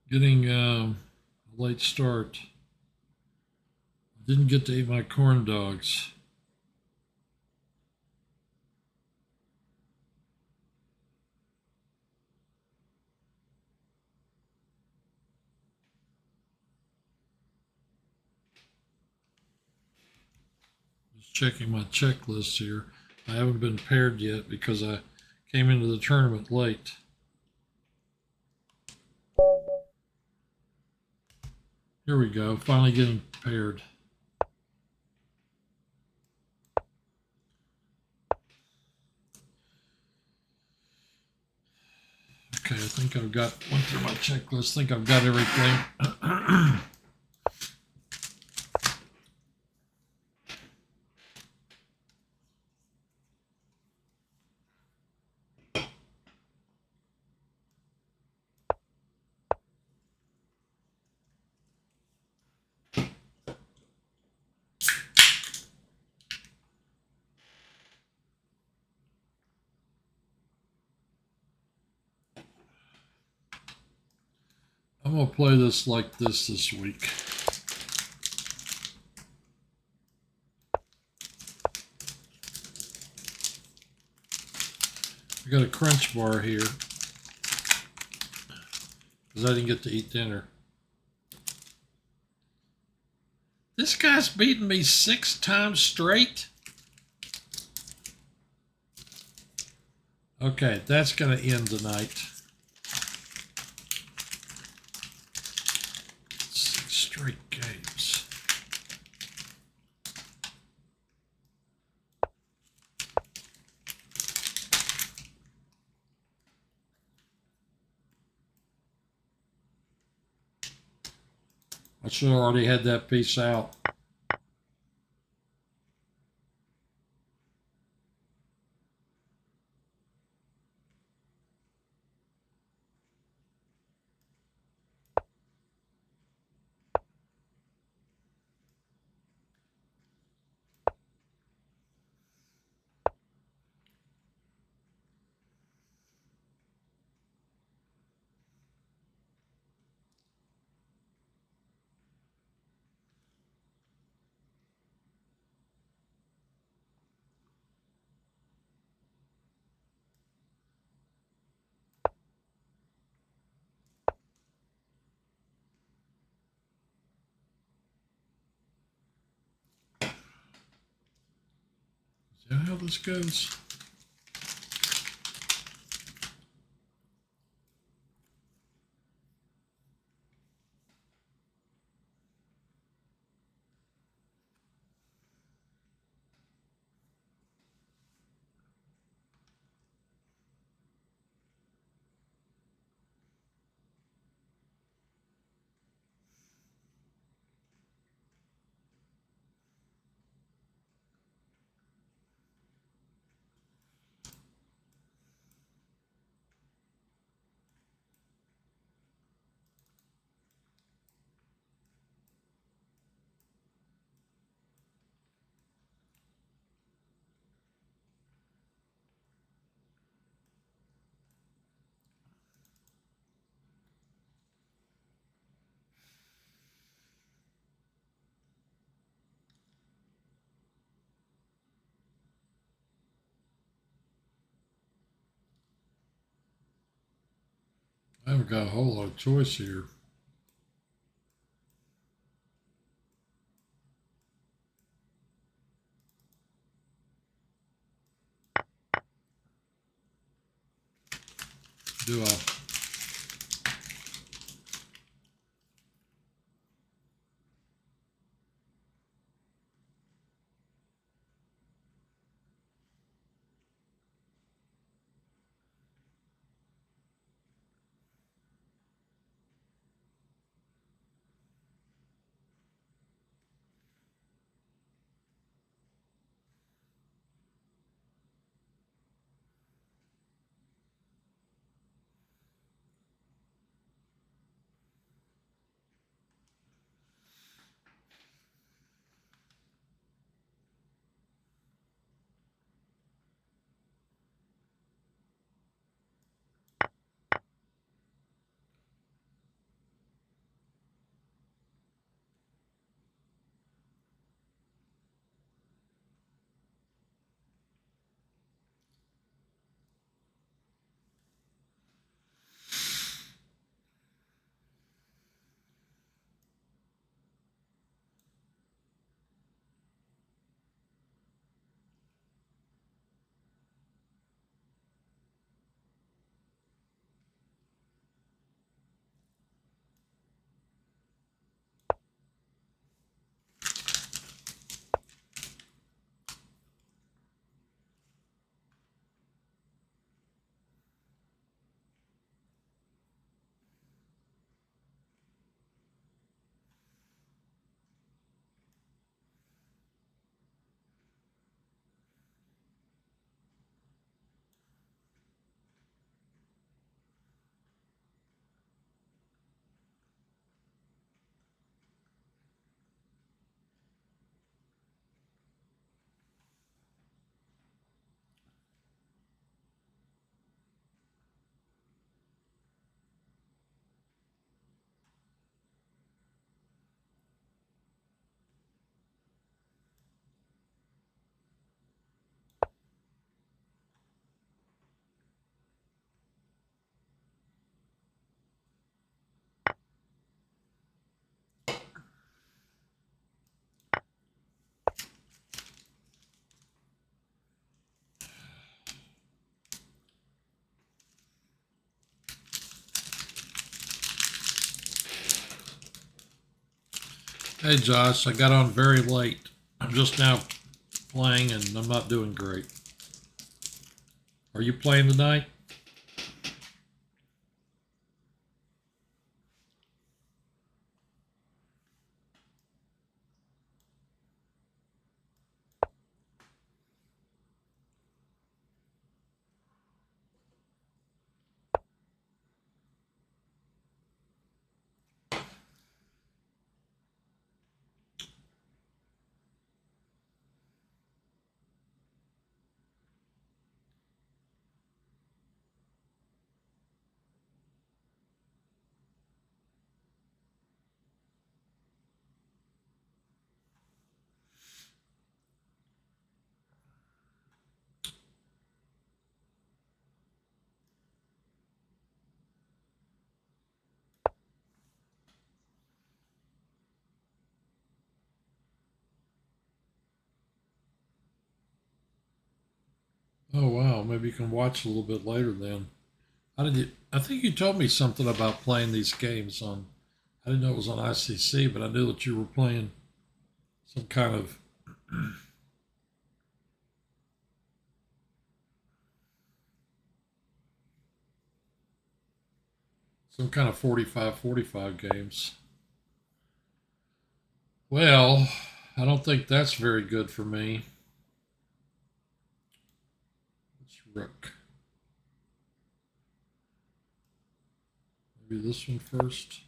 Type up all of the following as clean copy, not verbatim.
Getting a late start. Didn't get to eat my corn dogs. Just checking my checklist here. I haven't been paired yet because I came into the tournament late. Here we go. Finally getting paired. Okay, I think I've went through my checklist. I think I've got everything. I'm gonna play this like this week. I got a crunch bar here because I didn't get to eat dinner. This guy's beaten me 6 times straight. Okay, that's gonna end tonight. 6 straight games. I should have already had that piece out. See how this goes? I haven't got a whole lot of choice here. Do I? Hey Josh, I got on very late. I'm just now playing and I'm not doing great. Are you playing tonight? Oh wow, maybe you can watch a little bit later then. How did you? I think you told me something about playing these games on. I didn't know it was on ICC, but I knew that you were playing some kind of some kind of 45-45 games. Well, I don't think that's very good for me. It's rook. Maybe this one first.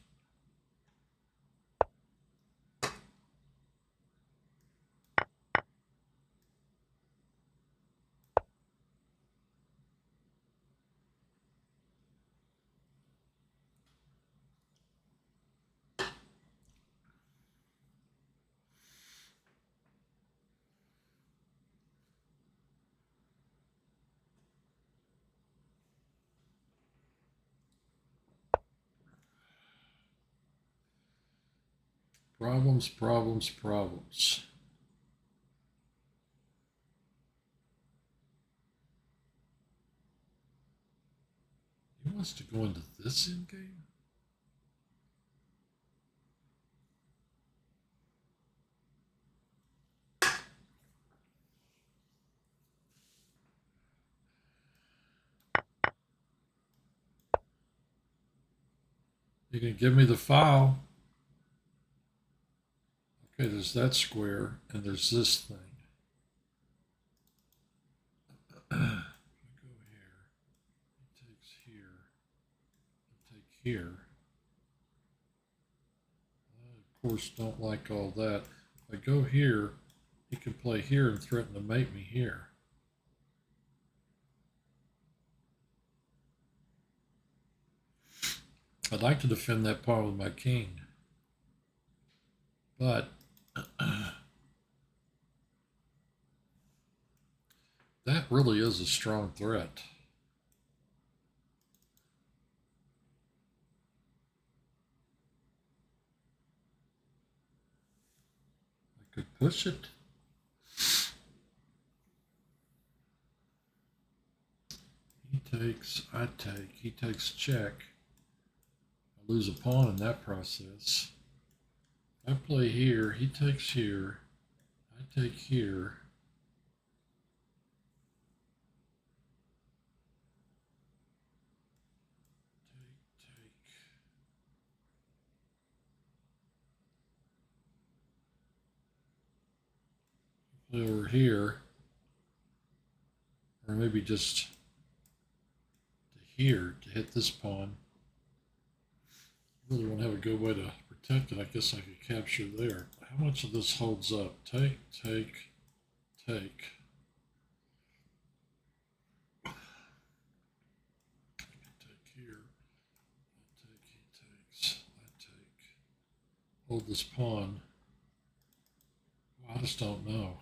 Problems, problems, problems. He wants to go into this end game? You can give me the file. Okay, there's that square, and there's this thing. Go here. He takes here. I take here. I, of course, don't like all that. If I go here, he can play here and threaten to mate me here. I'd like to defend that pawn with my king, but that really is a strong threat. I could push it. He takes, I take, he takes check. I lose a pawn in that process. I play here, he takes here, I take here. Take. Play over here, or maybe just to here to hit this pawn. Really want to have a good way to protect it. I guess I could capture there. How much of this holds up? Take, take, take. I can take here. I take, he takes, I take. Hold this pawn. Well, I just don't know.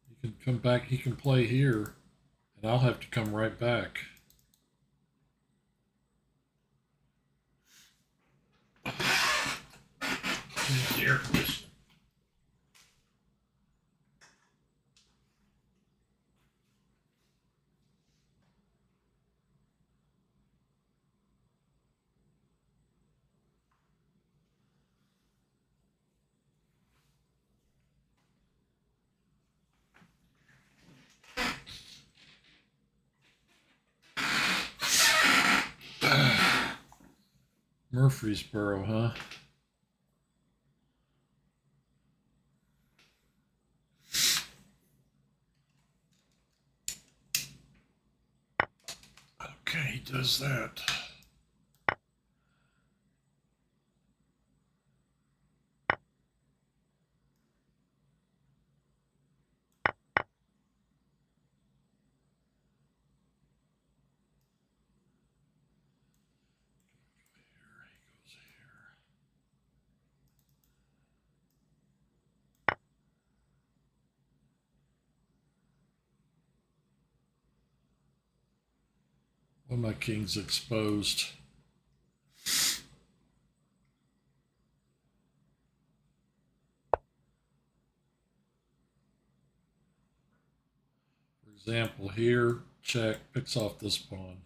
He can come back, he can play here, and I'll have to come right back. The air conditioning. Murfreesboro, huh? Okay, he does that. One of my kings exposed. For example, here, check, picks off this pawn.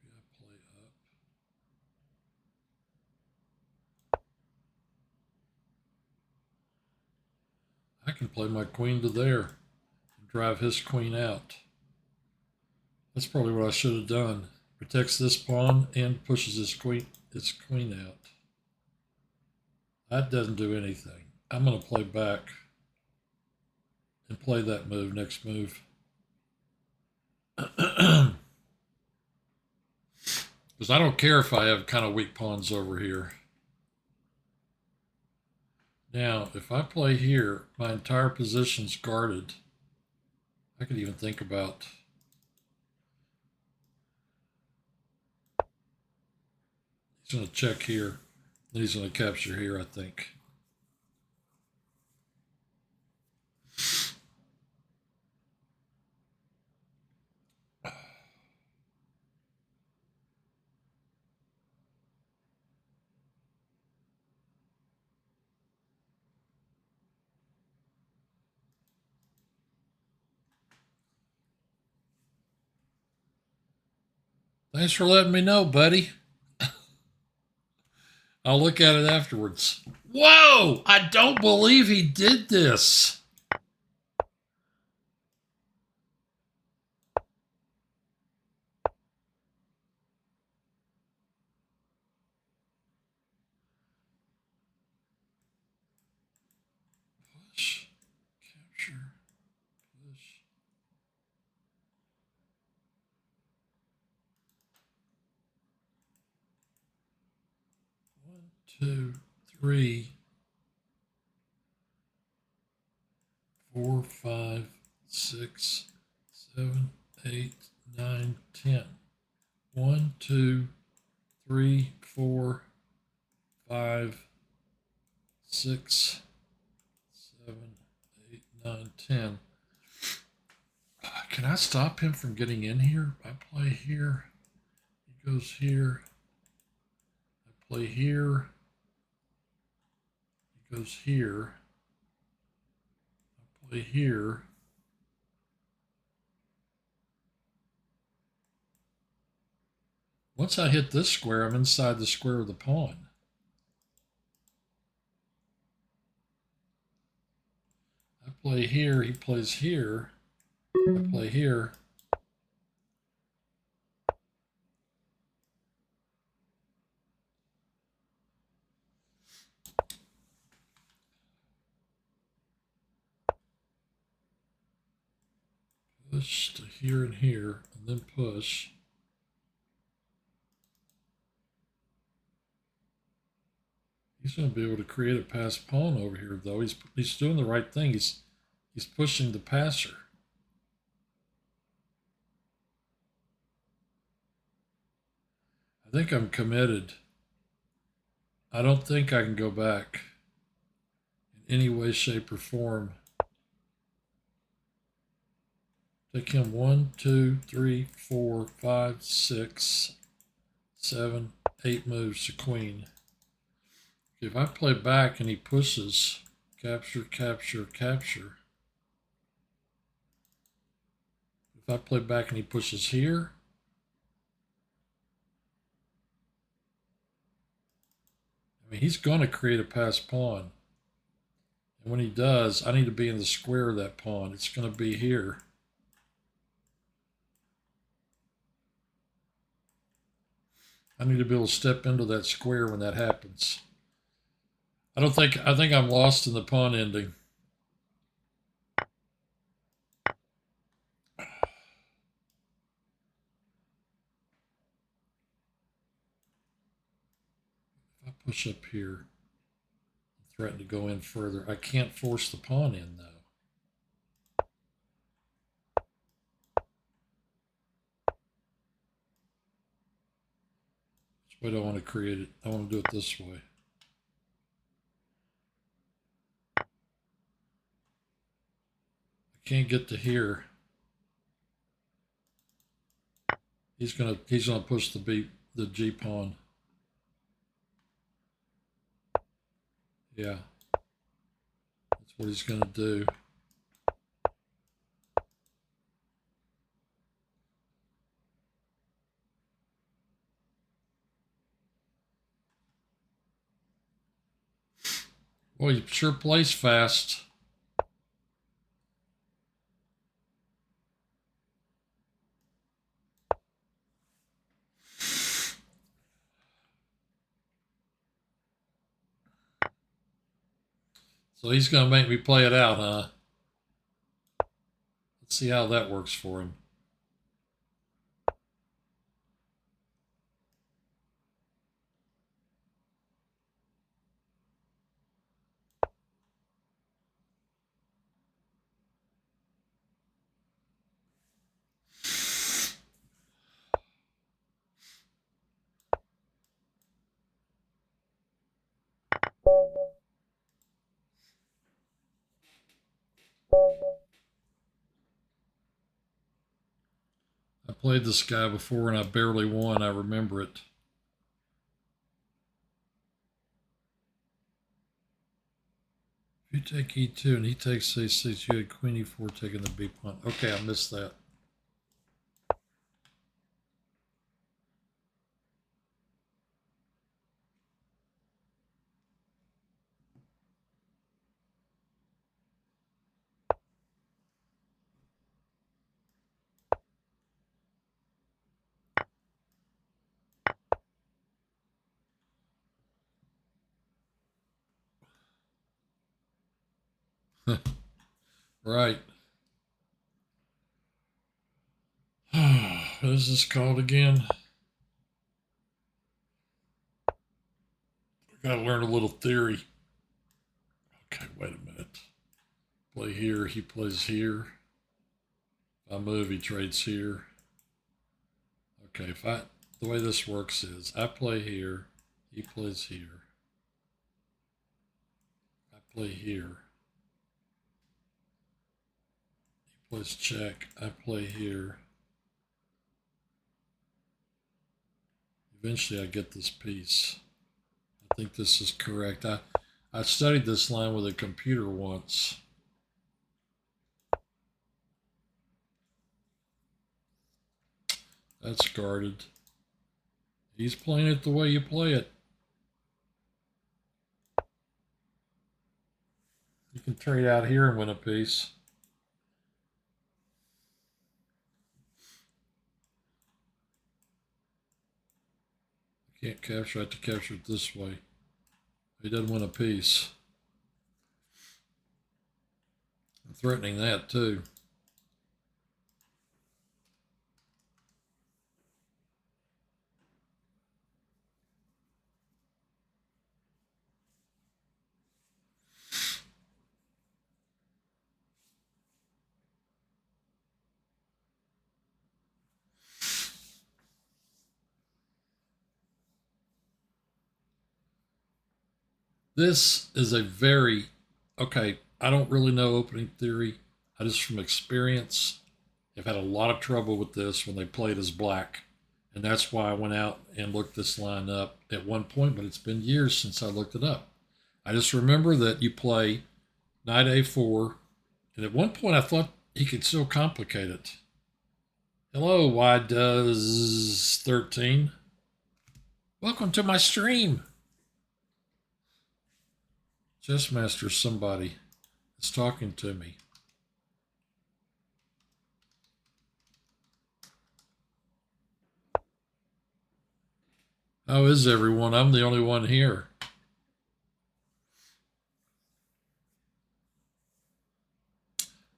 Maybe I play up. I can play my queen to there and drive his queen out. That's probably what I should have done. Protects this pawn and pushes his queen out. That doesn't do anything. I'm going to play back and play that move, next move. Because I don't care if I have kind of weak pawns over here. Now, if I play here, my entire position's guarded. I could even think about... He's going to check here. Then he's going to capture here, I think. Thanks for letting me know, buddy. I'll look at it afterwards. Whoa! I don't believe he did this. Push, capture, push. 1, 2, 3, 4, 5, 6, 7, 8, 9, 10. 1, 2, 3, 4, 5, 6, 7, 8, 9, 10. Can I stop him from getting in here? I play here. He goes here. I play here. He goes here. I play here. Once I hit this square, I'm inside the square of the pawn. I play here, he plays here. I play here. Push to here and here, and then push. He's going to be able to create a passed pawn over here, though. He's doing the right thing. He's pushing the passer. I think I'm committed. I don't think I can go back in any way, shape, or form. Take him 1, 2, 3, 4, 5, 6, 7, 8 moves to queen. If I play back and he pushes, capture, capture, capture. If I play back and he pushes here, I mean, he's going to create a passed pawn. And when he does, I need to be in the square of that pawn. It's going to be here. I need to be able to step into that square when that happens. I think I'm lost in the pawn ending. If I push up here, threaten to go in further. I can't force the pawn in though. Which way do I want to create it? I want to do it this way. I can't get to here. He's gonna push the G pawn. Yeah, that's what he's gonna do. Well, he sure plays fast. So he's gonna make me play it out, huh? Let's see how that works for him. I played this guy before and I barely won. I remember it. If you take E2 and he takes C6, you had Queen E4 taking the B pawn. Okay, I missed that. Right. What is this called again? I gotta learn a little theory. Okay, wait a minute. Play here, he plays here. If I move, he trades here. Okay, the way this works is I play here, he plays here. I play here. He plays check. I play here. Eventually I get this piece. I think this is correct. I studied this line with a computer once. That's guarded. He's playing it the way you play it. You can trade out here and win a piece. You can't capture it. I have to capture it this way. He doesn't win a piece. I'm threatening that too. This is a very, okay, I don't really know opening theory. I just from experience have had a lot of trouble with this when they played as black. And that's why I went out and looked this line up at one point, but it's been years since I looked it up. I just remember that you play knight A4, and at one point I thought he could still complicate it. Hello, why does 13? Welcome to my stream. Chessmaster, somebody is talking to me. How is everyone? I'm the only one here.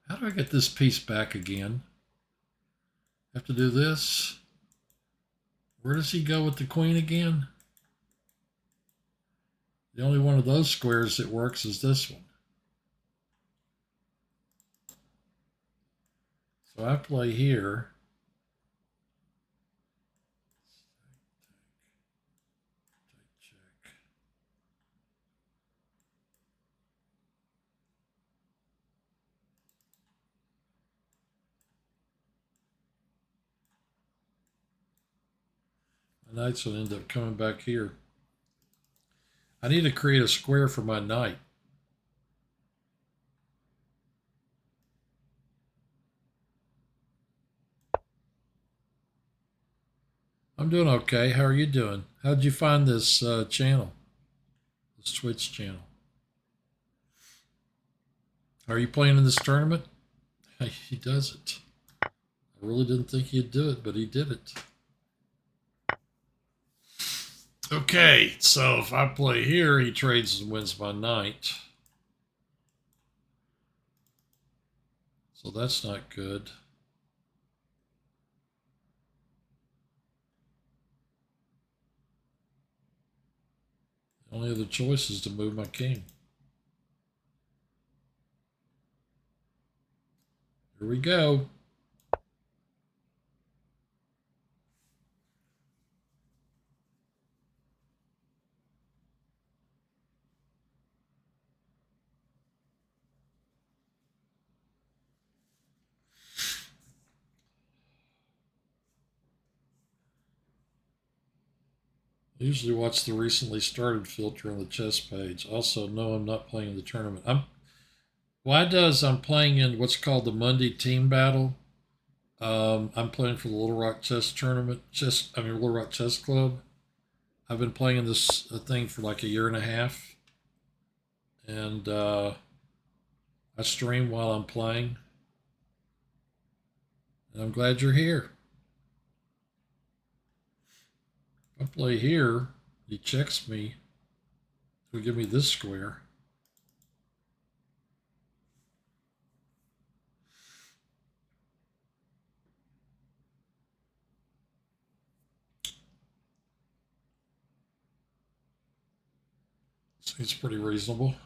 How do I get this piece back again? Have to do this. Where does he go with the queen again? The only one of those squares that works is this one. So I play here. Check. My knights will end up coming back here. I need to create a square for my knight. I'm doing okay. How are you doing? How'd you find this channel, this Twitch channel? Are you playing in this tournament? He does it. I really didn't think he'd do it, but he did it. Okay, so if I play here, he trades and wins my knight. So that's not good. The only other choice is to move my king. Here we go. I usually watch the recently started filter on the chess page. Also, no, I'm not playing in the tournament. I'm playing in what's called the Monday Team Battle. I'm playing for the Little Rock Chess Tournament. Little Rock Chess Club. I've been playing this thing for like a year and a half, and I stream while I'm playing. And I'm glad you're here. If I play here, he checks me. He'll give me this square. Seems pretty reasonable.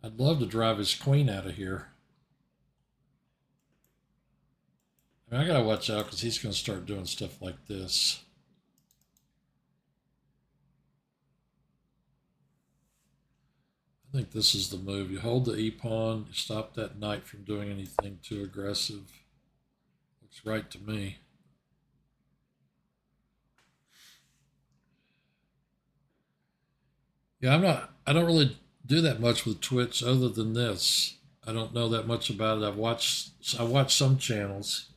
I'd love to drive his queen out of here. I gotta watch out because he's gonna start doing stuff like this. I think this is the move. You hold the e-pawn, you stop that knight from doing anything too aggressive. Looks right to me. Yeah, I don't really do that much with Twitch other than this. I don't know that much about it. I watched some channels.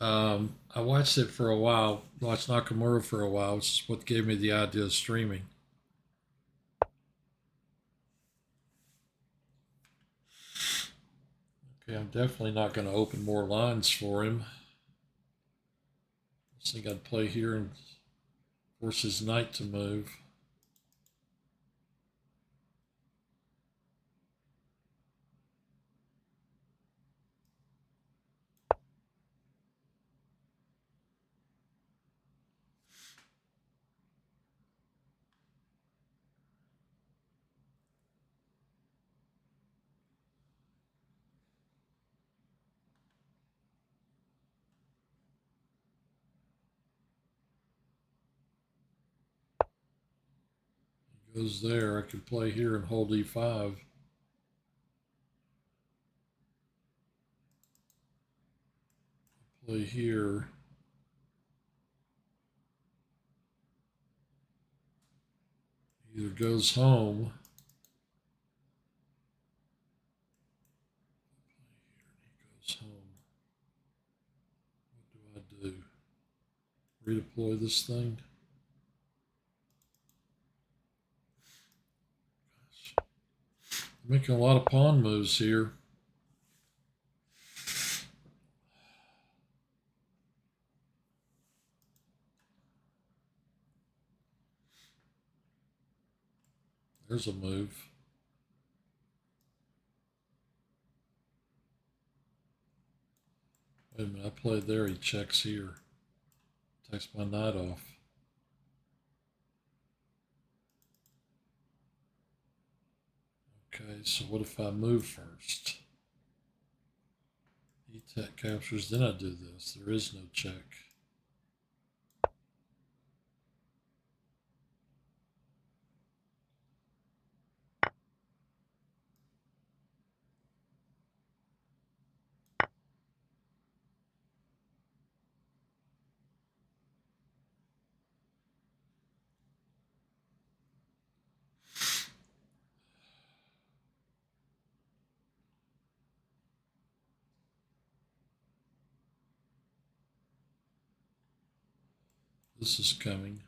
I watched it for a while, watched Nakamura for a while, which is what gave me the idea of streaming. Okay, I'm definitely not going to open more lines for him. I think I'd play here and force his knight to move. He goes there. I could play here and hold e5. Play here. He either goes home. He goes home. What do I do? Redeploy this thing? Gosh. I'm making a lot of pawn moves here. There's a move. Wait a minute, I played there, he checks here. Takes my knight off. Okay, so what if I move first? He captures, then I do this. There is no check. This is coming.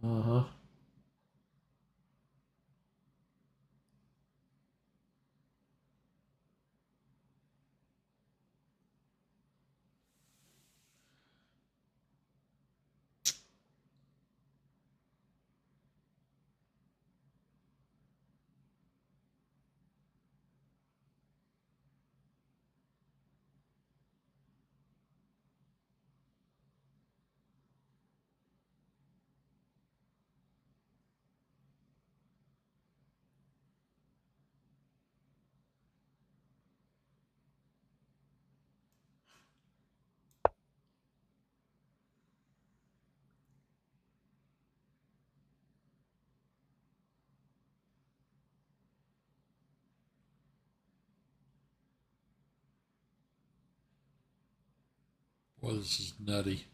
Uh-huh. Boy, this is nutty.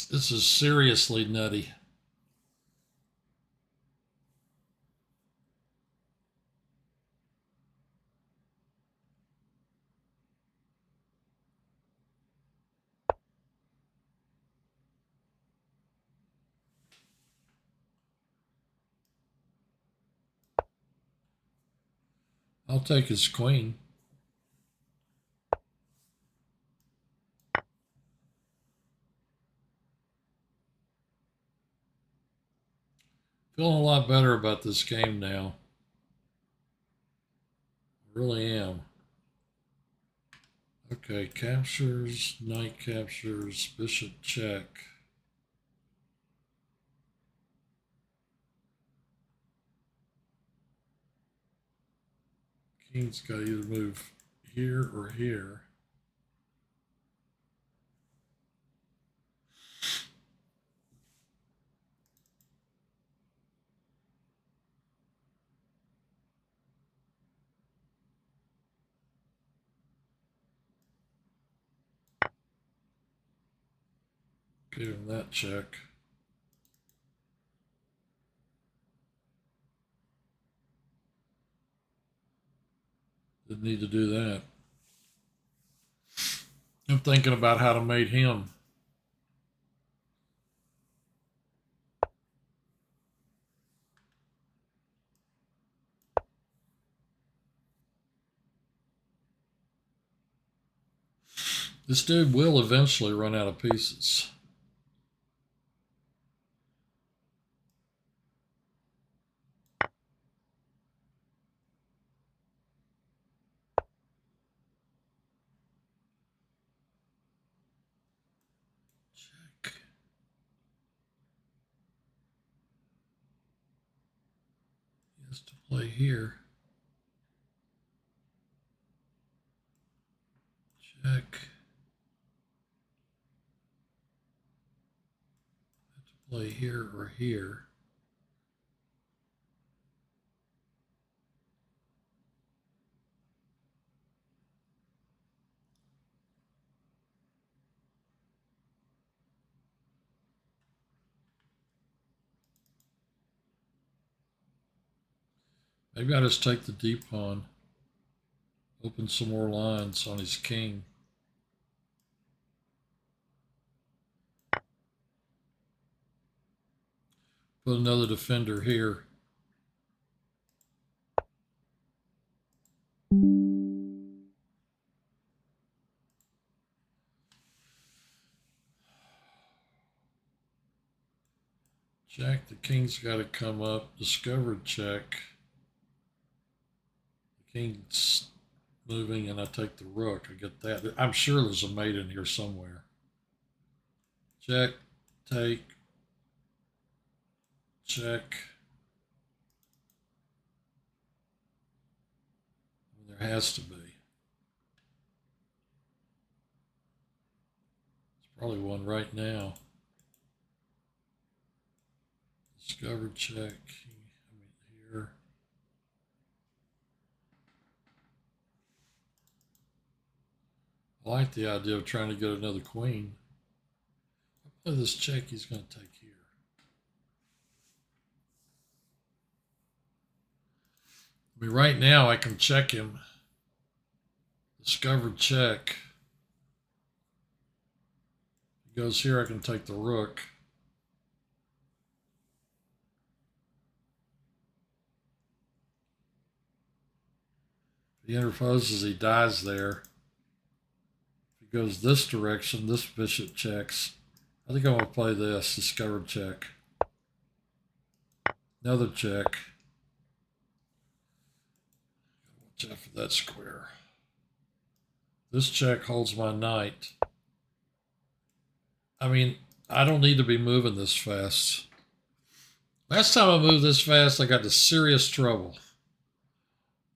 This is seriously nutty. I'll take his queen. Feeling a lot better about this game now. I really am. Okay, captures, knight captures, bishop check. King's got to either move here or here. Give him that check. Didn't need to do that. I'm thinking about how to mate him. This dude will eventually run out of pieces. Check. He has to play here. Check. Have to play here or here. Maybe I just take the D pawn, open some more lines on his king. Put another defender here. Jack, the king's got to come up. Discovered check. The king's moving, and I take the rook. I get that. I'm sure there's a mate in here somewhere. Check, take, check. There has to be. There's probably one right now. Discovered check. Here. I like the idea of trying to get another queen. If I play this check, he's going to take here. I mean, right now I can check him. Discovered check. If he goes here, I can take the rook. If he interposes, he dies there. If he goes this direction, this bishop checks. I think I'm going to play this. Discovered check. Another check. Watch out for that square. This check holds my knight. I mean, I don't need to be moving this fast. Last time I moved this fast, I got into serious trouble.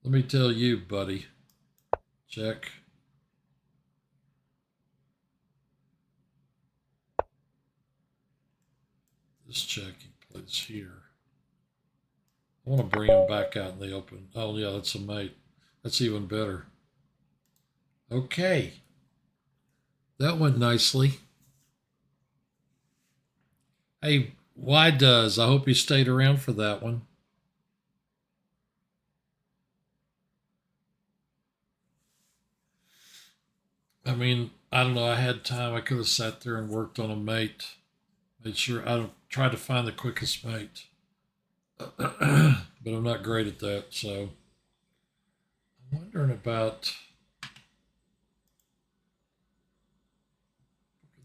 Let me tell you, buddy. Check. This check he plays here. I want to bring him back out in the open. Oh, yeah, that's a mate. That's even better. Okay. That went nicely. Hey, why does? I hope you stayed around for that one. I mean, I don't know. I had time. I could have sat there and worked on a mate. Made sure I tried to find the quickest mate. But I'm not great at that. So I'm wondering about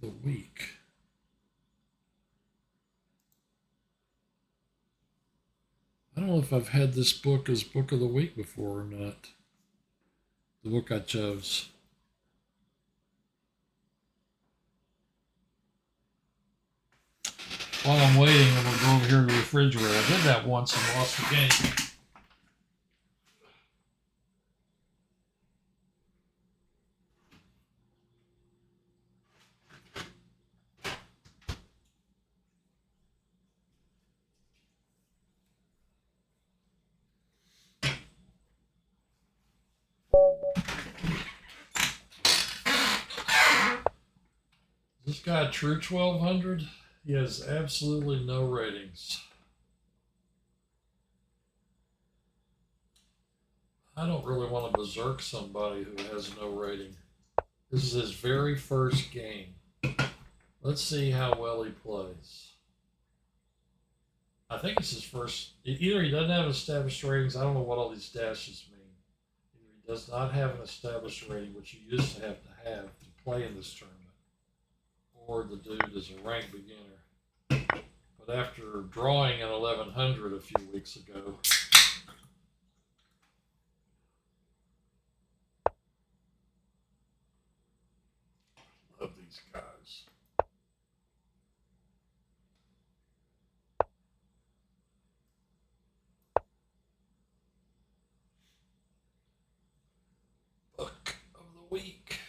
the week. I don't know if I've had this book as book of the week before or not. The book I chose. While I'm waiting, I'm going to go over here to the refrigerator. I did that once and lost the game. Is this guy a true 1200? He has absolutely no ratings. I don't really want to berserk somebody who has no rating. This is his very first game. Let's see how well he plays. I think it's his first. Either he doesn't have established ratings. I don't know what all these dashes mean. Either he does not have an established rating, which you used to have to play in this tournament, or the dude is a ranked beginner. But after drawing an 1100 a few weeks ago, love these guys. Book of the week.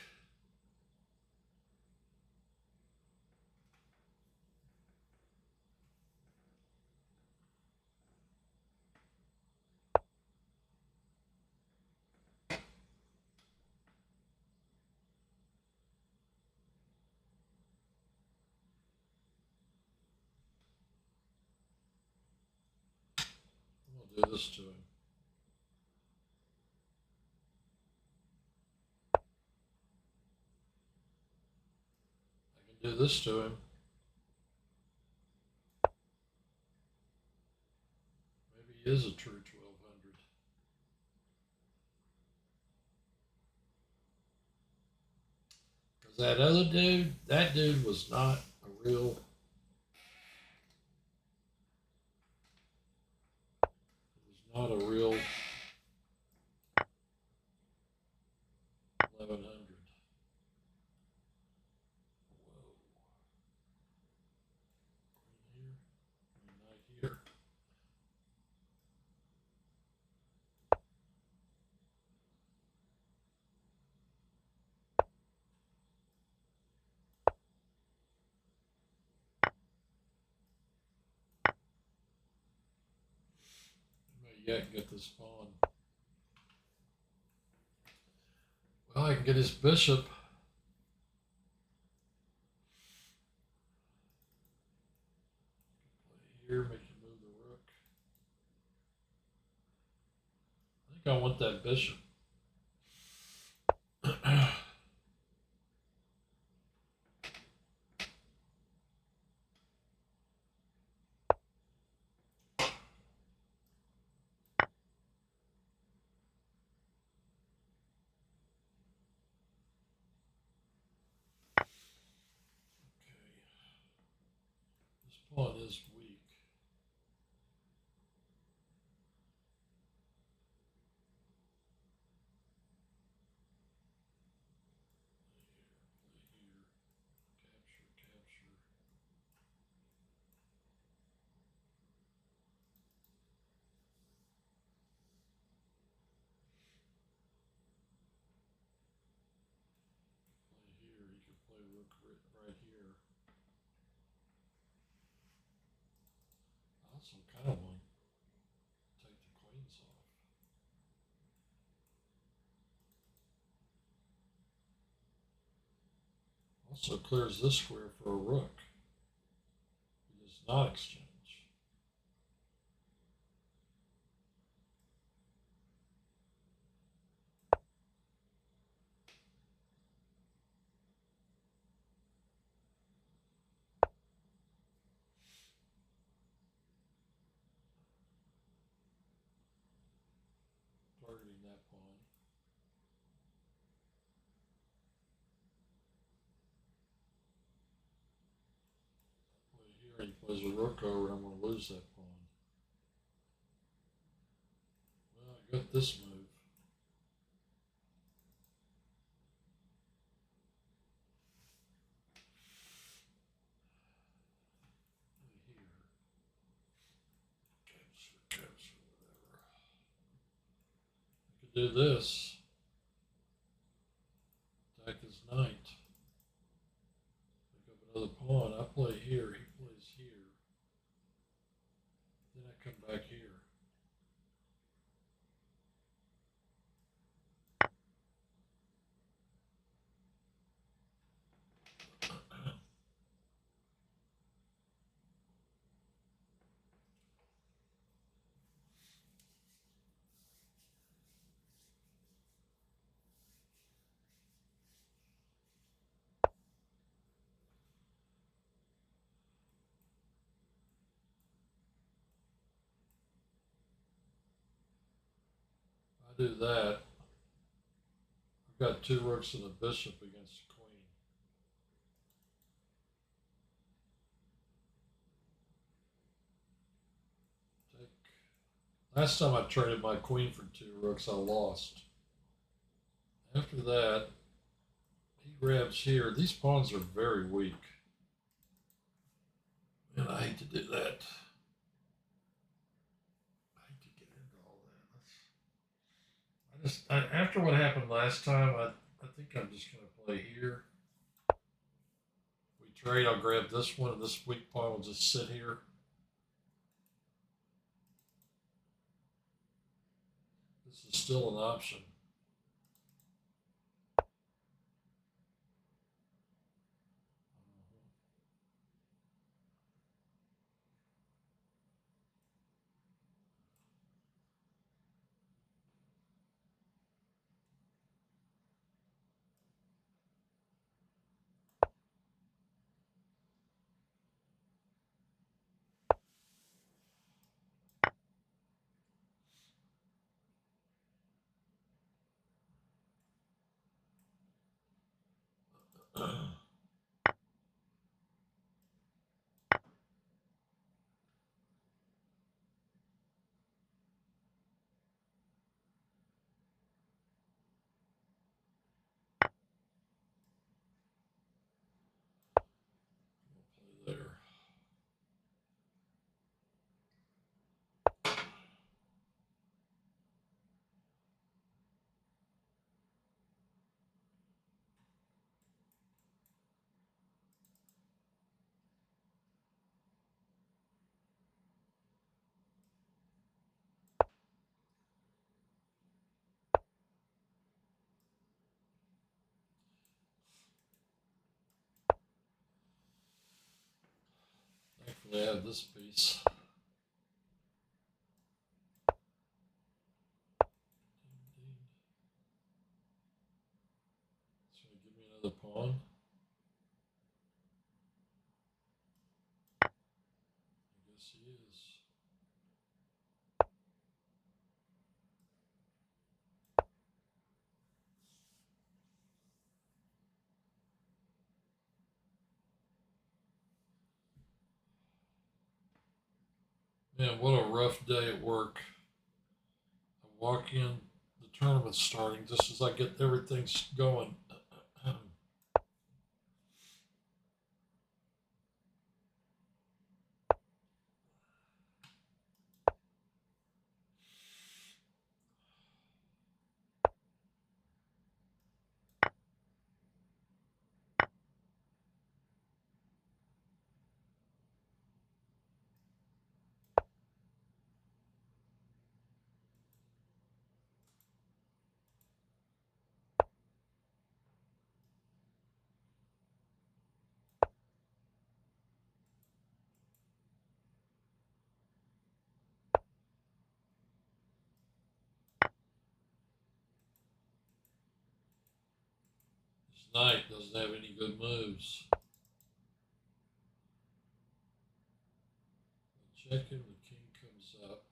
I'm gonna do this to him. Do this to him. Maybe he is a true 1200. Because that dude was not a real, not a real 1100. Whoa. Green here, green knight here. May yet get this pawn. Well, I can get his bishop. Play here, make him move the rook. I think I want that bishop. This pawn is weak. Play here, capture, capture. Play here, he could play rook right here. I also kind of want to take the queens off. Also clears this square for a rook. He does not exchange. Targeting that pawn. Play here, he plays a rook over, and I'm going to lose that pawn. Well, I got this move. Play here. Capture, capture, whatever. I could do this. Attack his knight. Pick up another pawn. I play here, he plays here. Then I come back here. I do that. I've got two rooks and a bishop against the queen. Take. Last time I traded my queen for two rooks, I lost. After that, he grabs here. These pawns are very weak. And I hate to do that. I hate to get into all that. After what happened last time, I think I'm just going to play here. We trade, I'll grab this one, and this weak pawn will just sit here. This is still an option. There. Thankfully, I have this piece. So give me another pawn. I guess he is. Man, what a rough day at work. I walk in, the tournament's starting just as I get everything going. This knight doesn't have any good moves. I check him, the king comes up.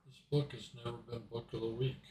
This book has never been book of the week.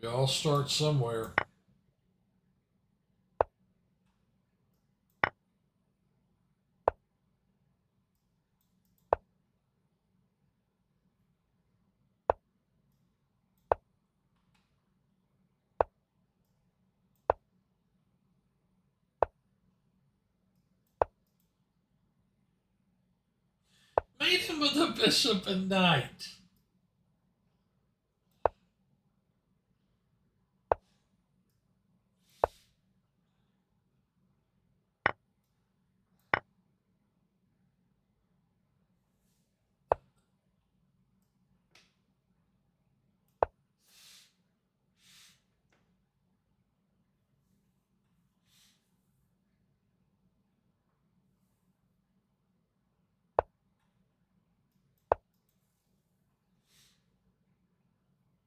We all start somewhere. made him with a bishop and knight.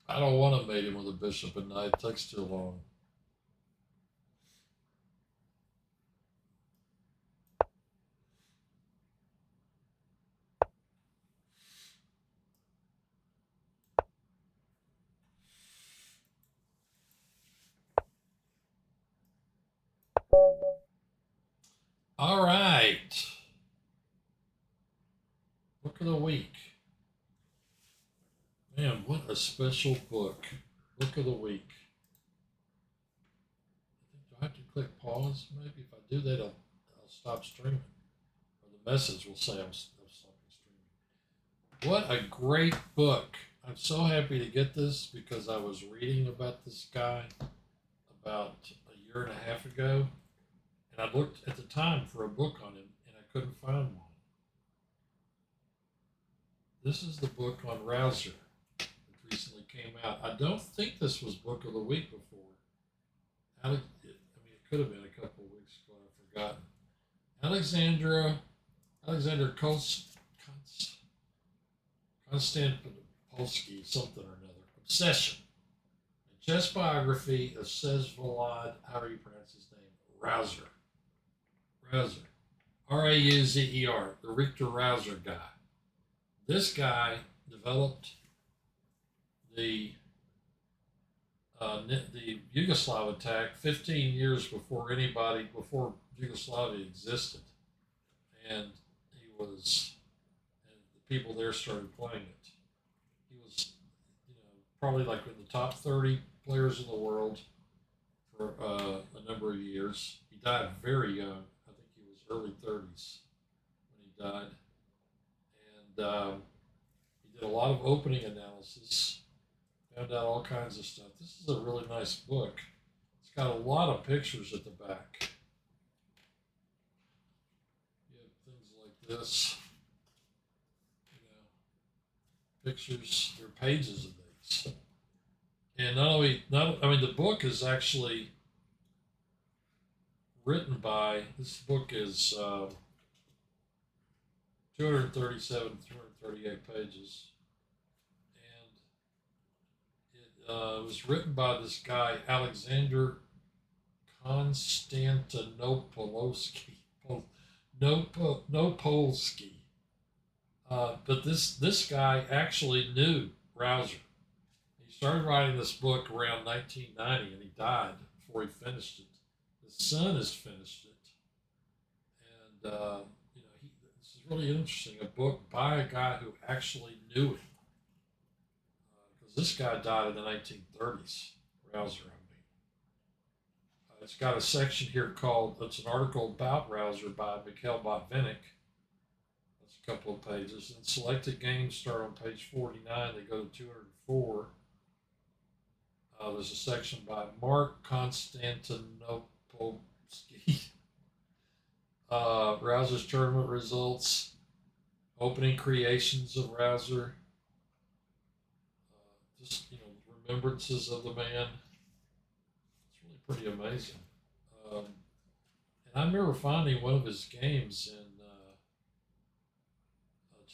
I don't want to mate him with a bishop and knight. It takes too long. All right. Book of the week. Man, what a special book. Book of the week. Do I have to click pause? Maybe if I do that, I'll stop streaming. Or the message will say I'm stopping streaming. What a great book. I'm so happy to get this because I was reading about this guy about a year and a half ago. And I looked at the time for a book on him and I couldn't find one. This is the book on Rouser that recently came out. I don't think this was Book of the Week before. It could have been a couple of weeks ago. I've forgotten. Alexander Konstantinopolsky, something or another. Obsession. A chess biography of Sesvolod, how do you pronounce his name? Rouser. Rauzer, the Richter Rouser guy. This guy developed the Yugoslav attack 15 years before Yugoslavia existed, and and the people there started playing it. He was, probably like in the top 30 players in the world for a number of years. He died very young. I think he was early 30s when he died, and he did a lot of opening analysis. Found out all kinds of stuff. This is a really nice book. It's got a lot of pictures at the back. You have things like this. Pictures. There are pages of these. And the book is actually written by. This book is 237, 238 pages. It was written by this guy, Alexander Konstantinopolsky. Nopolsky. But this guy actually knew Rouser. He started writing this book around 1990, and he died before he finished it. His son has finished it, and this is really interesting. A book by a guy who actually knew him. This guy died in the 1930s. Rouser, it's got a section here it's an article about Rouser by Mikhail Botvinnik. That's a couple of pages. And selected games start on page 49. They go to 204. There's a section by Mark Konstantinopolsky. Rouser's tournament results. Opening creations of Rouser. Just remembrances of the man. It's really pretty amazing. And I remember finding one of his games in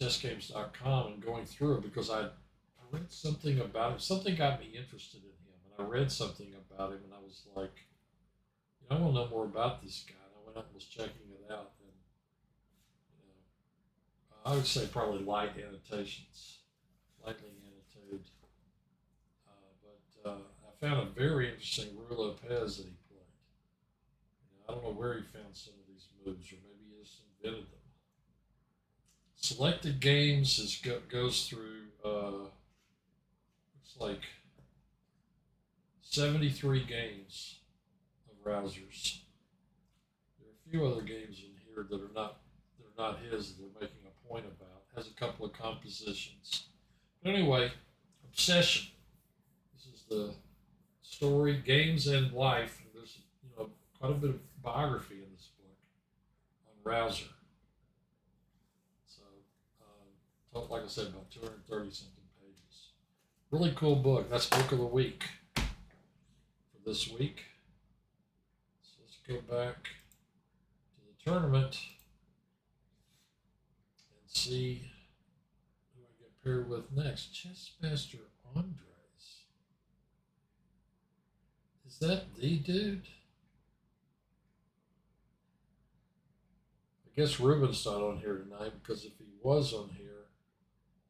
chessgames.com and going through it because I read something about him. Something got me interested in him, and I read something about him, and I was like, I want to know more about this guy. And I went out and was checking it out, and I would say probably lightly annotated. I found a very interesting Ruy Lopez that he played. I don't know where he found some of these moves, or maybe he just invented them. Selected games goes through looks like 73 games of Rousers. There are a few other games in here that are not his, they're making a point about. Has a couple of compositions. But anyway, Obsession. This is the story, games, and life. And there's quite a bit of biography in this book on Rouser. So, like I said, about 230 something pages. Really cool book. That's book of the week for this week. So let's go back to the tournament and see who I get paired with next. Chessmaster Andres. Is that the dude? I guess Ruben's not on here tonight because if he was on here,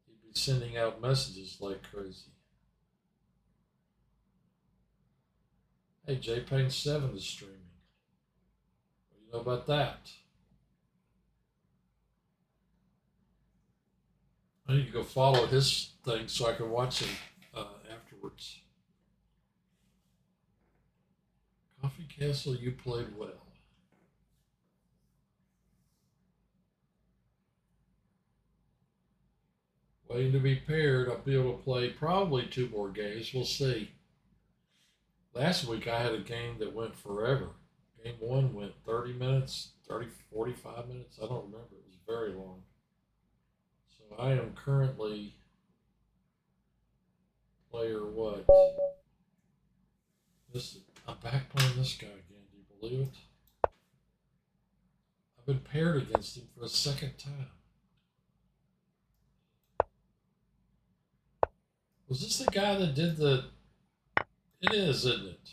he'd be sending out messages like crazy. Hey, J Pain 7 is streaming. What do you know about that? I need to go follow his thing so I can watch him afterwards. Coffee Castle, you played well. Waiting to be paired. I'll be able to play probably 2 more games. We'll see. Last week I had a game that went forever. Game 1 went 30 minutes, 45 minutes. I don't remember. It was very long. So I am currently player what? I'm back playing this guy again. Do you believe it? I've been paired against him for a second time. Was this the guy that did the... It is, isn't it?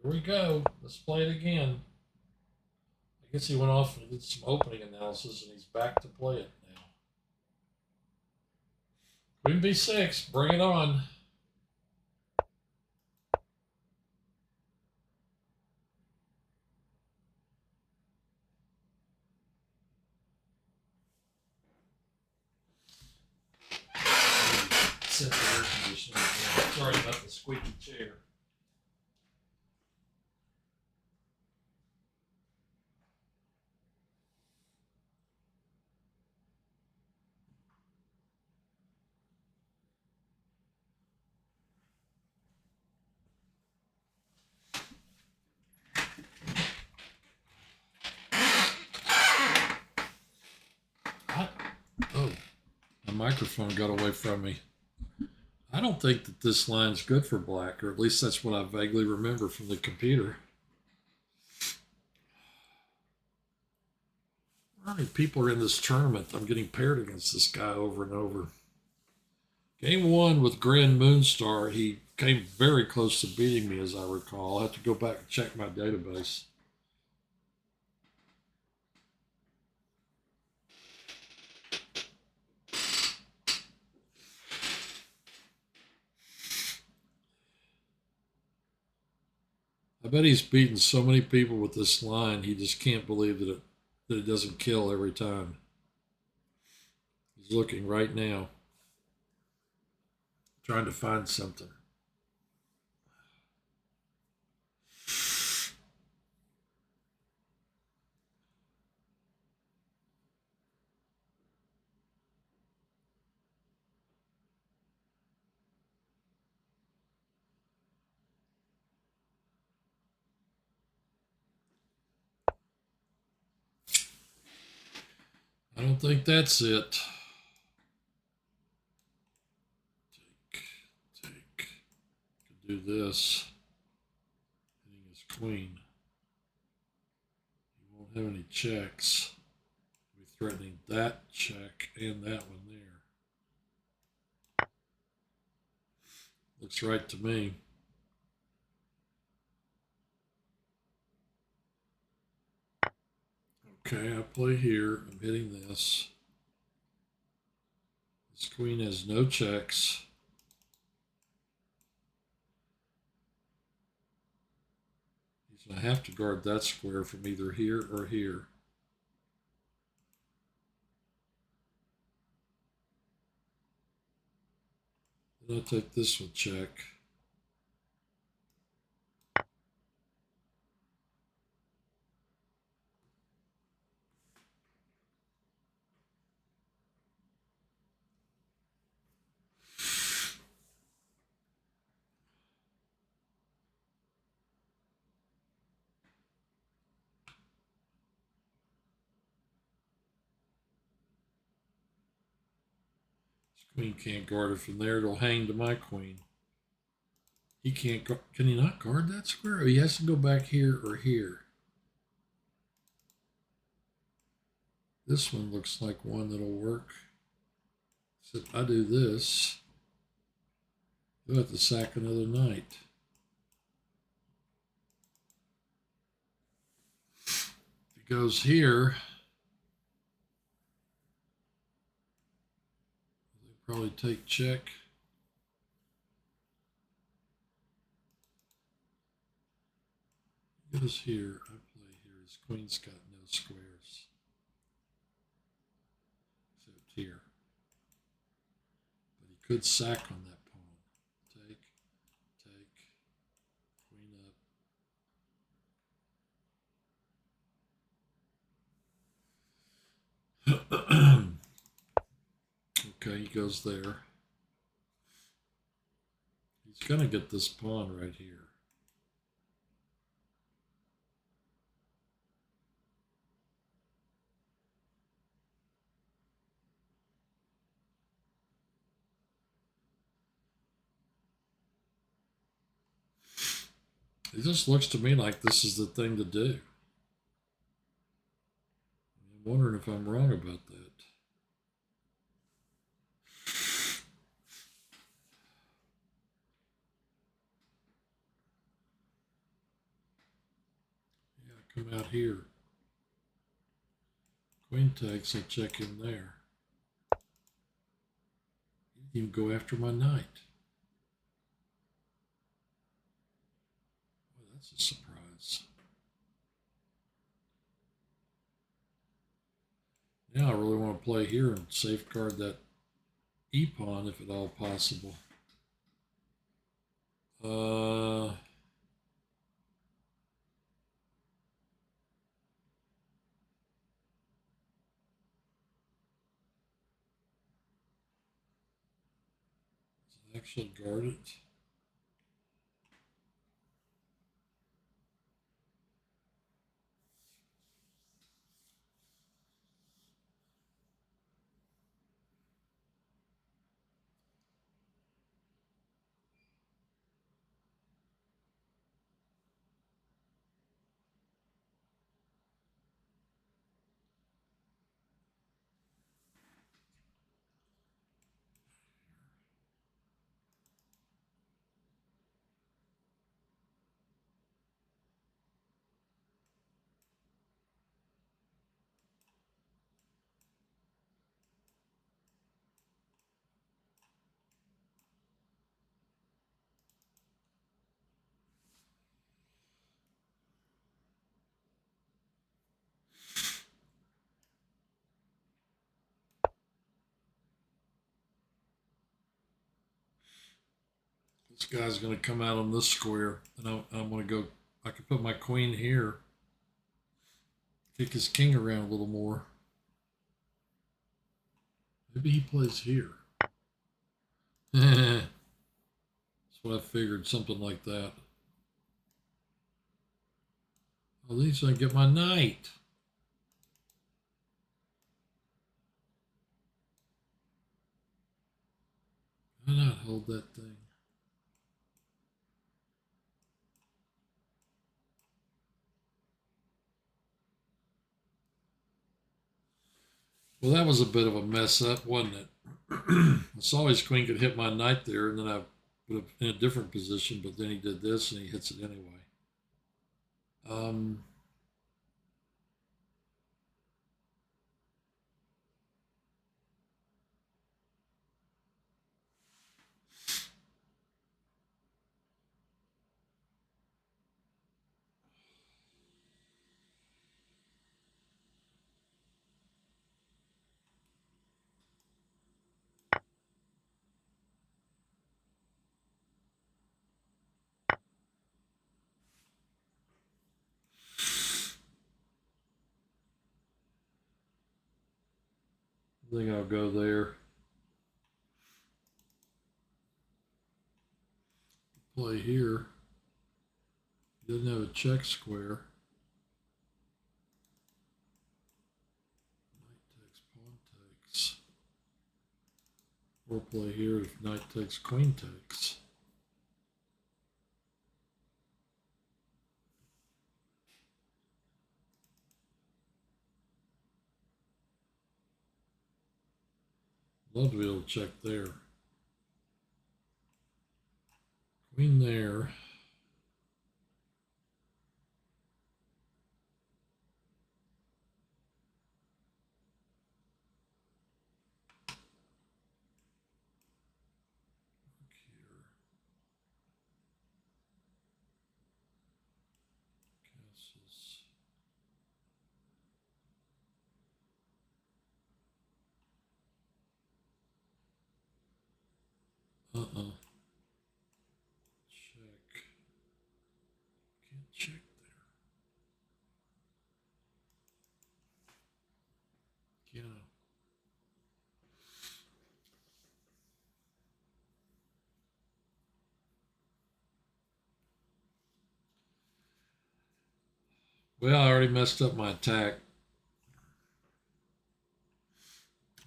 Here we go. Let's play it again. I guess he went off and did some opening analysis and he's back to play it now. Queen B6, bring it on. Set the air conditioning. Sorry about the squeaky chair. Oh, my microphone got away from me. I don't think that this line's good for black, or at least that's what I vaguely remember from the computer. How many people are in this tournament? I'm getting paired against this guy over and over. Game 1 with Grand Moonstar, he came very close to beating me, as I recall. I'll have to go back and check my database. I bet he's beaten so many people with this line, he just can't believe that it doesn't kill every time. He's looking right now, trying to find something. I don't think that's it. Take. Could do this. Hitting his queen. He won't have any checks. He'll be threatening that check and that one there. Looks right to me. Okay, I play here. I'm hitting this. This queen has no checks. He's going to have to guard that square from either here or here. Then I'll take this with check. Queen can't guard it from there. It'll hang to my queen. He can't. Can he not guard that square? He has to go back here or here. This one looks like one that'll work. So if I do this, you'll have to sack another knight. If he goes here, they probably take check. He goes here. I play here. His queen's got no squares. Except here. But he could sack on that pawn. Take, queen up. Okay, he goes there. He's going to get this pawn right here. It just looks to me like this is the thing to do. I'm wondering if I'm wrong about that. Yeah, come out here. Queen takes, I check in there. You can go after my knight. Well, that's a surprise. Now I really want to play here and safeguard that e-pawn if at all possible. Actually guard it. This guy's going to come out on this square, and I'm going to go. I could put my queen here, kick his king around a little more. Maybe he plays here. That's what I figured, something like that. At least I get my knight. Why not hold that thing? Well, that was a bit of a mess up, wasn't it? I saw his queen could hit my knight there, and then I put it in a different position, but then he did this and he hits it anyway. Um, I think I'll go there. Play here. He doesn't have a check square. Knight takes, pawn takes. Foreplay here if knight takes, queen takes. Love to be able to check there. Queen there. Here. Castles. Check. Can't check there. Yeah. Well, I already messed up my attack.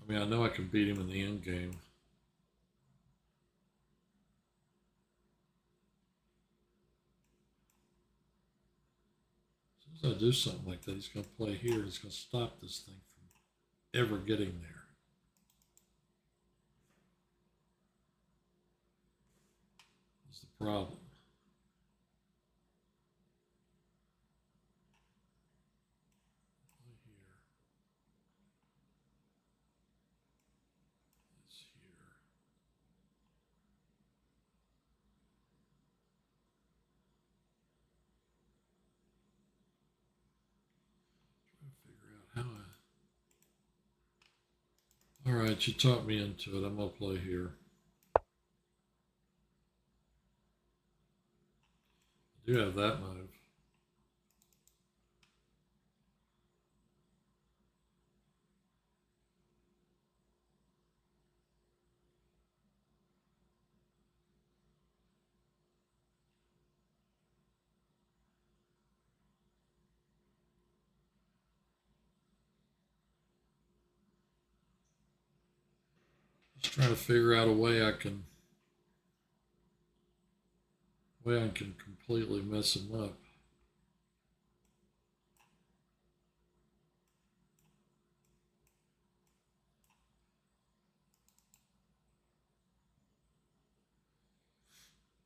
I mean, I know I can beat him in the end game. As soon as I do something like that, he's going to play here. He's going to stop this thing from ever getting there. That's the problem. Play here. This here. Trying to figure out how I. All right, you taught me into it. I'm going to play here. I do have that move. Just trying to figure out a way I can completely mess him up.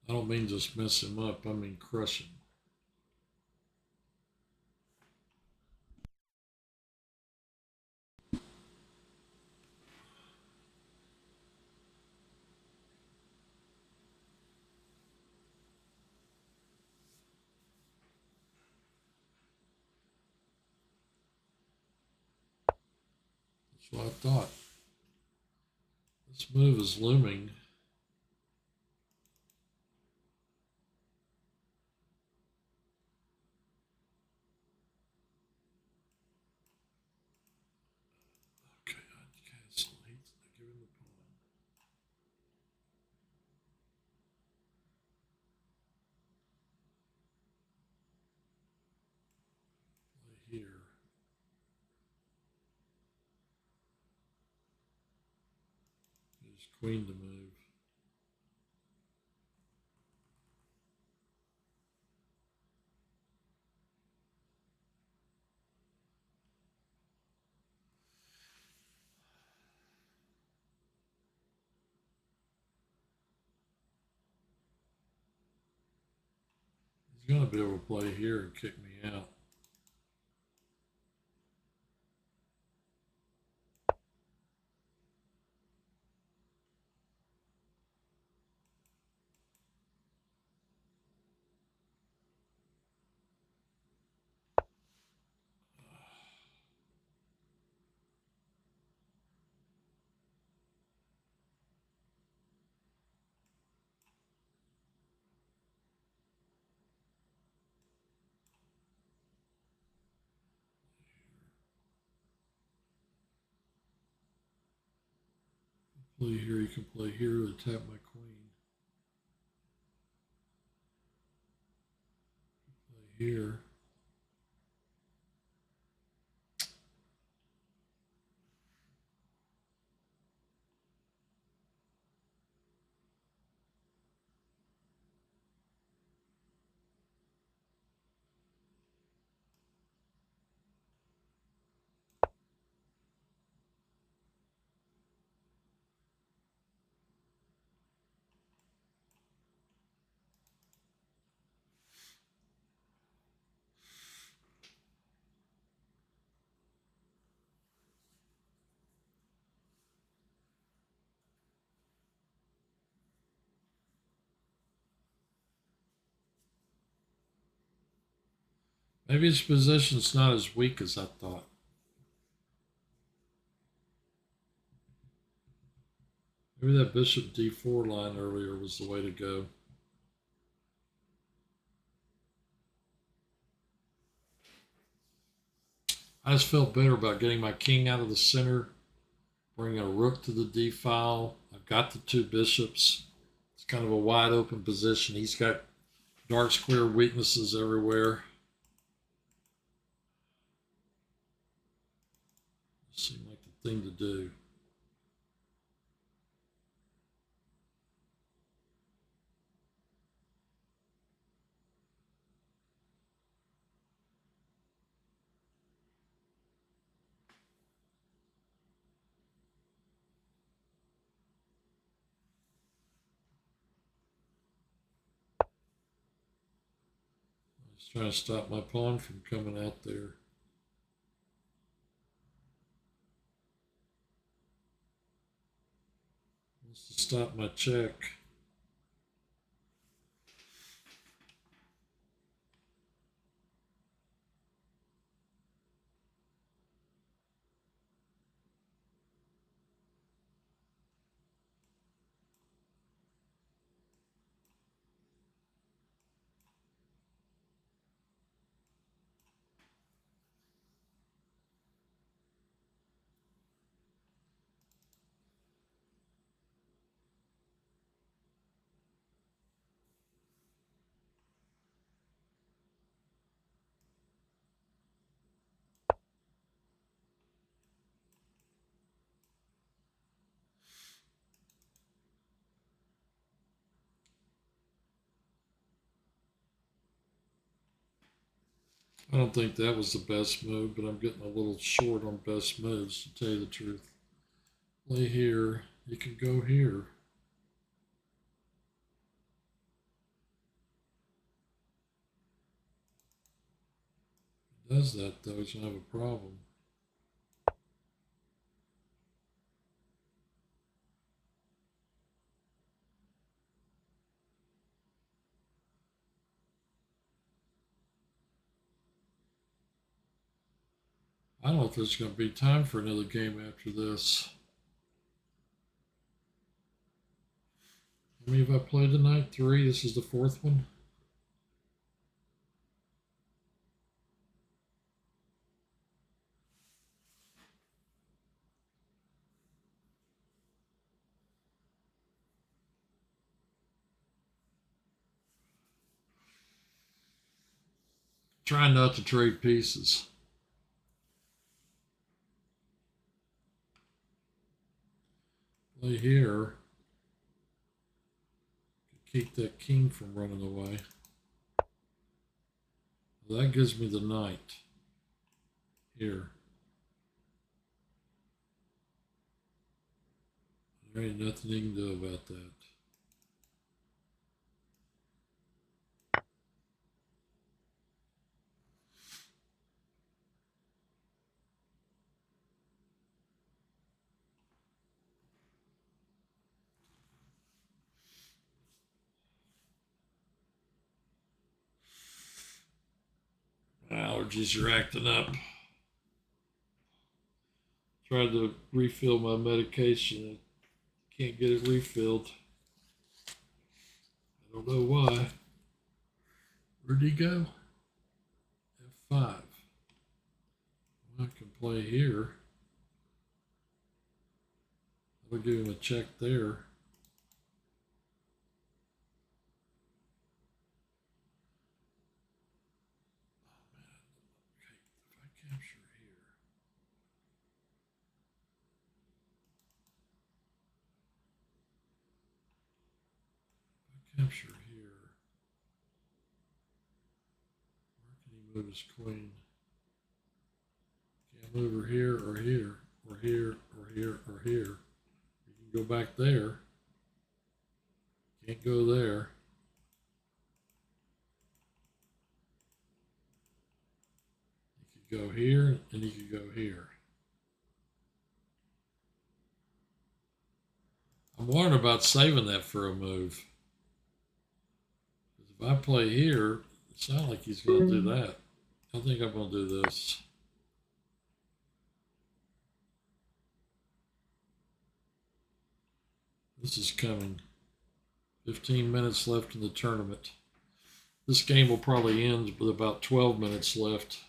I don't mean just mess him up. I mean crush him. That's what I thought. This move is looming. Okay, I'd castle. He's giving the pawn. Play here. Use queen to move. He's going to be able to play here and kick me out. Play here. You can play here to tap my queen. Play here. Maybe his position's not as weak as I thought. Maybe that bishop d4 line earlier was the way to go. I just felt better about getting my king out of the center, bringing a rook to the d file. I've got the two bishops. It's kind of a wide open position. He's got dark square weaknesses everywhere. Seemed like the thing to do. I was trying to stop my pawn from coming out there. Wants to stop my check. I don't think that was the best move, but I'm getting a little short on best moves, to tell you the truth. Play here. You can go here. If he does that, though, he's going to have a problem. I don't know if there's going to be time for another game after this. How many have I played tonight? 3. This is the 4th one. Trying not to trade pieces. Play here. Keep that king from running away. Well, that gives me the knight. Here. There ain't nothing you can do about that. Allergies are acting up. Tried to refill my medication. I can't get it refilled. I don't know why. Where'd he go? F5. Well, I can play here. I'll give him a check there. Capture here. Where can he move his queen? Can't move her here or here or here or here or here. You can go back there. Can't go there. You could go here and you could go here. I'm wondering about saving that for a move. If I play here, it's not like he's going to do that. I think I'm going to do this. This is coming. 15 minutes left in the tournament. This game will probably end with about 12 minutes left.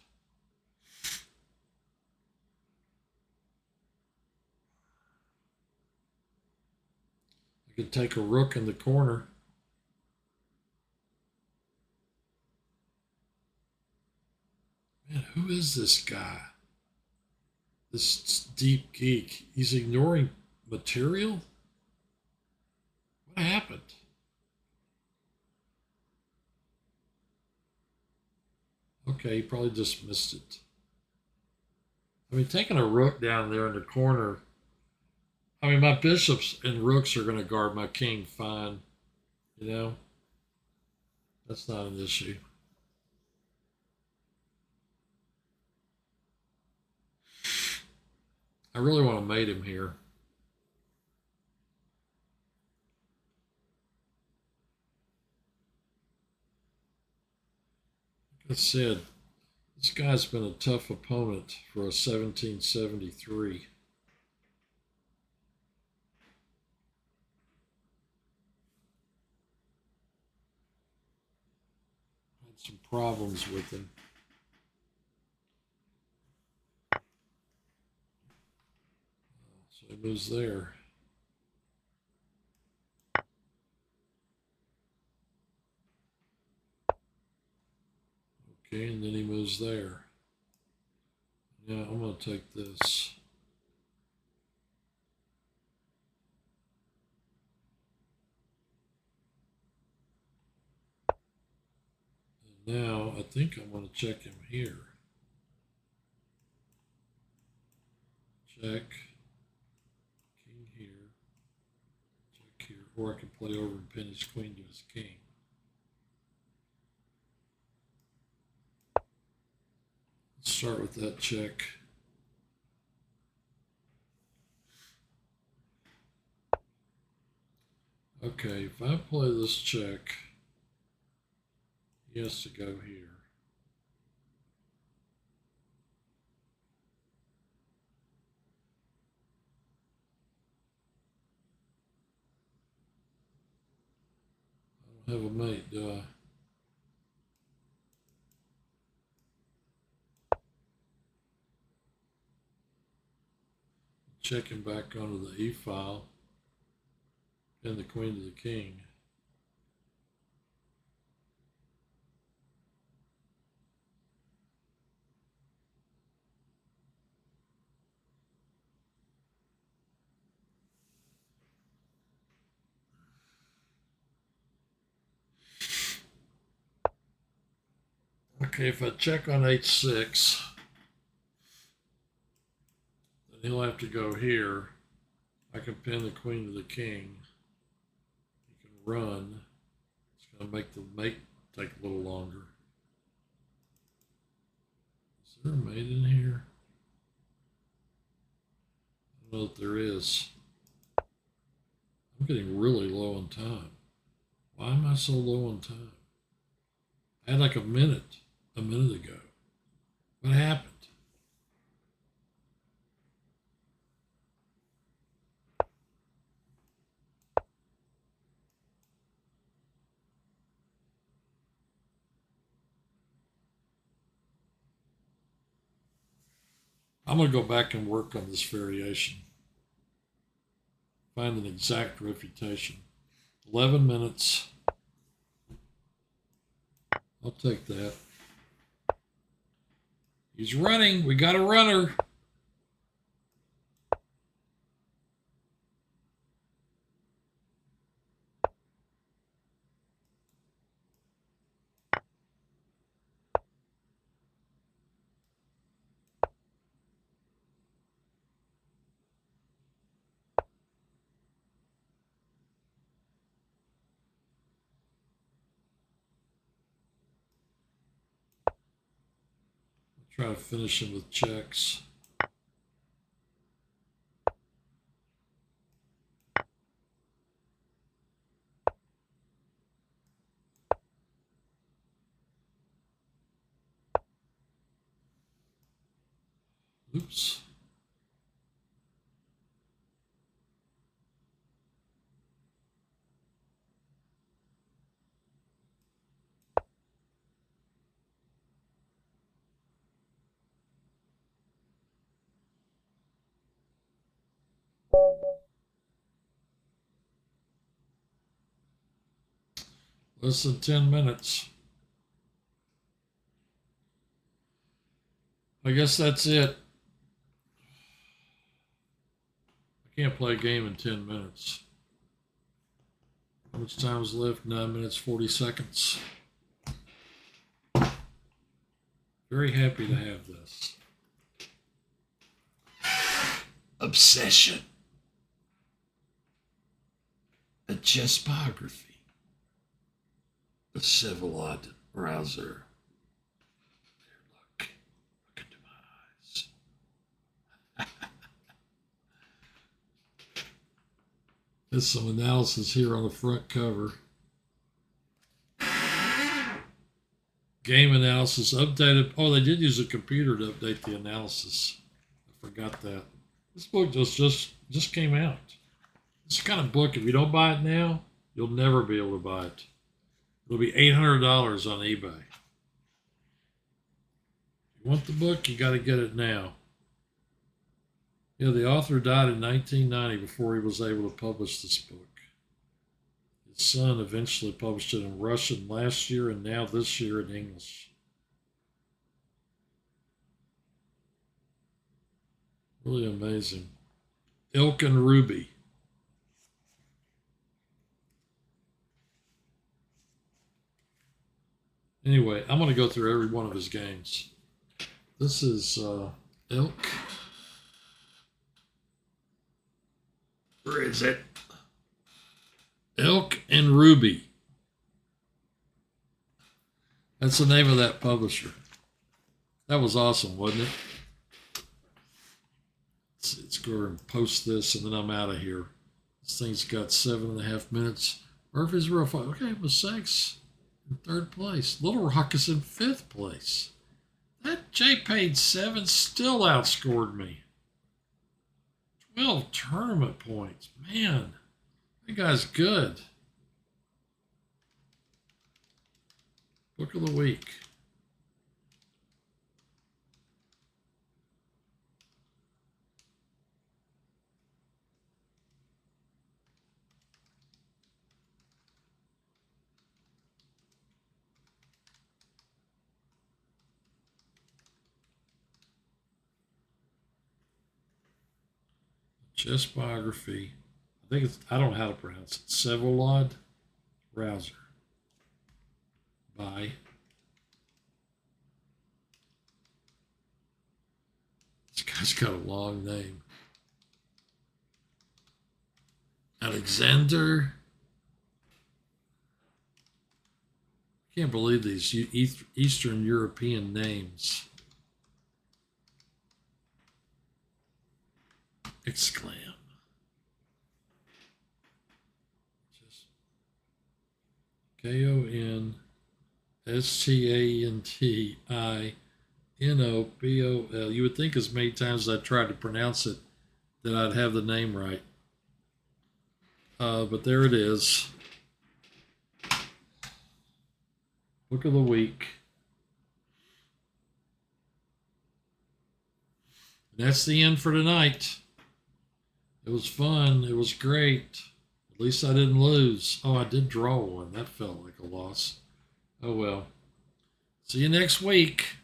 I could take a rook in the corner. Man, who is this guy? This deep geek. He's ignoring material? What happened? Okay, he probably just missed it. I mean, taking a rook down there in the corner. I mean, my bishops and rooks are going to guard my king fine. You know, that's not an issue. I really want to mate him here. Like I said, this guy's been a tough opponent for a 1773. Had some problems with him. So he moves there. Okay, and then he moves there. Yeah, I'm going to take this. And now I think I'm going to check him here. Check. King here. Check here. Or I can play over and pin his queen to his king. Let's start with that check. Okay, if I play this check, he has to go here. I don't have a mate, do I? Check him back onto the E file and the queen to the king. Okay, if I check on H6, then he'll have to go here. I can pin the queen to the king. He can run. It's going to make the mate take a little longer. Is there a mate in here? I don't know if there is. I'm getting really low on time. Why am I so low on time? I had like a minute ago. What happened? I'm going to go back and work on this variation. Find an exact refutation. 11 minutes. I'll take that. He's running. We got a runner. Try to finish him with checks. Oops. Less than 10 minutes. I guess that's it. I can't play a game in 10 minutes. How much time is left? 9 minutes, 40 seconds. Very happy to have this. Obsession. A chess biography. The Civilized browser. There, look into my eyes. There's some analysis here on the front cover. Game analysis updated. Oh, they did use a computer to update the analysis. I forgot that. This book just came out. It's the kind of book, if you don't buy it now, you'll never be able to buy it. It'll be $800 on eBay. If you want the book, you got to get it now. Yeah, the author died in 1990 before he was able to publish this book. His son eventually published it in Russian last year and now this year in English. Really amazing. Elk and Ruby. Anyway, I'm going to go through every one of his games. This is Elk. Where is it? Elk and Ruby. That's the name of that publisher. That was awesome, wasn't it? Let's go and post this, and then I'm out of here. This thing's got 7.5 minutes. Murphy's Real Fight. Okay, it was Sex in 3rd place. Little Rock is in 5th place. That JPaid 7 still outscored me. 12 tournament points. Man, that guy's good. Book of the week. Chess biography. I don't know how to pronounce it. Vsevolod Browser. By this guy's got a long name. Alexander. I can't believe these Eastern European names. Exclaim. Just Konstantinopol. You would think as many times as I tried to pronounce it that I'd have the name right. But there it is. Book of the week. And that's the end for tonight. It was fun. It was great. At least I didn't lose. Oh, I did draw one. That felt like a loss. Oh well. See you next week.